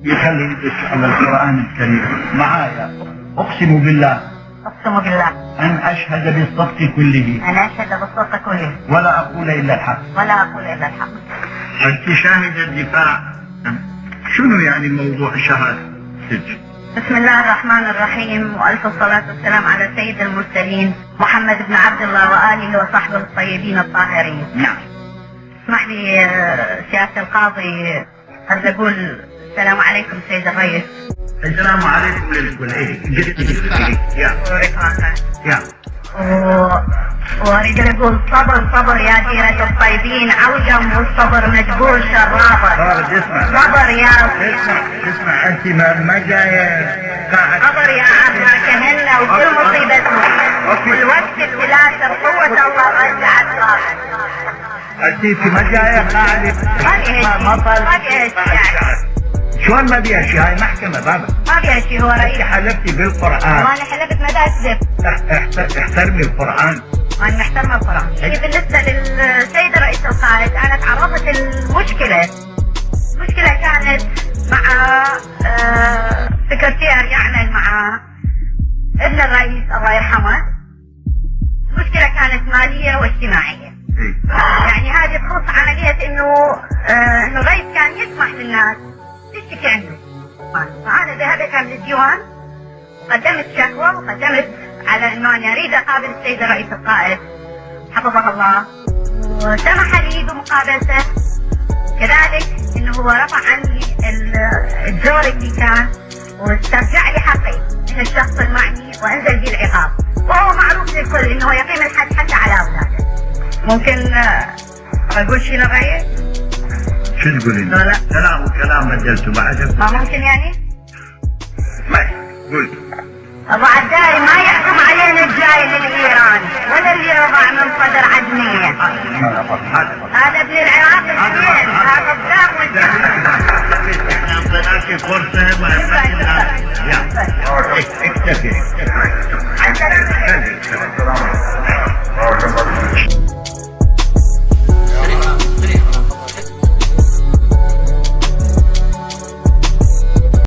يخلي يدرس على القرآن الكريم معايا. أقسم بالله أن أشهد بالصدق كله ولا أقول إلا الحق. أنت شاهد الدفاع، شنو يعني موضوع الشهادة؟ بسم الله الرحمن الرحيم، وألف الصلاة والسلام على سيد المرسلين محمد بن عبد الله وآله وصحبه الطيبين الطاهرين. نعم. اسمح لي سيادة القاضي أريد أقول السلام عليكم سيد الرئيس. السلام عليكم للكل. يا واريد اقول صبر يا ديرة الطيبين، عوجم والصبر مجبور شرابة. صبر يا اسمع انت ما جايه قاعد. صبر يا عمها كهنا وكل مصيبتنا والوقت الثلاثة بقوة الله رجعت صاحب. انت ما جايه قاعده ما فيها شيء. شلون ما فيها شيء؟ هاي محكمة بابا. ما فيها شيء هو رئيس. حلفتي بالقرآن. وانا حلفت ما اكذب. احترمي القرآن. وانا محترمة القرآن. بالنسبة للسيد رئيس القائد انا تعرضت المشكلة كانت مع سكرتير يعمل مع ابن الرئيس الله يرحمه. المشكلة كانت مالية واجتماعية. يعني هذه تخص عملية انه الرئيس كان يسمح للناس تشتكي عنده. فأنا ذهبت عند الديوان، قدمت شكوى وقدمت على انه انا اريد اقابل السيد رئيس القائد حفظه الله، وسمح لي بمقابلته. كذلك انه هو رفع عني الدور اللي كان واسترجع لي حقي من الشخص المعني وانزل بي العقاب، وهو معروف للكل انه يقيم الحد حتى على اولاده. ممكن اقول شيء للرئيس؟ شو تقولين؟ لا كلام بدلته بعد. ما ممكن يعني؟ ما قول. ابو عداي ما يحكم علينا الجاي من ايران ولا اللي رضع من صدر عدنية. هذا ابن العراق الاثنين، هذا الضام والجهل. احنا اعطيناكي فرصة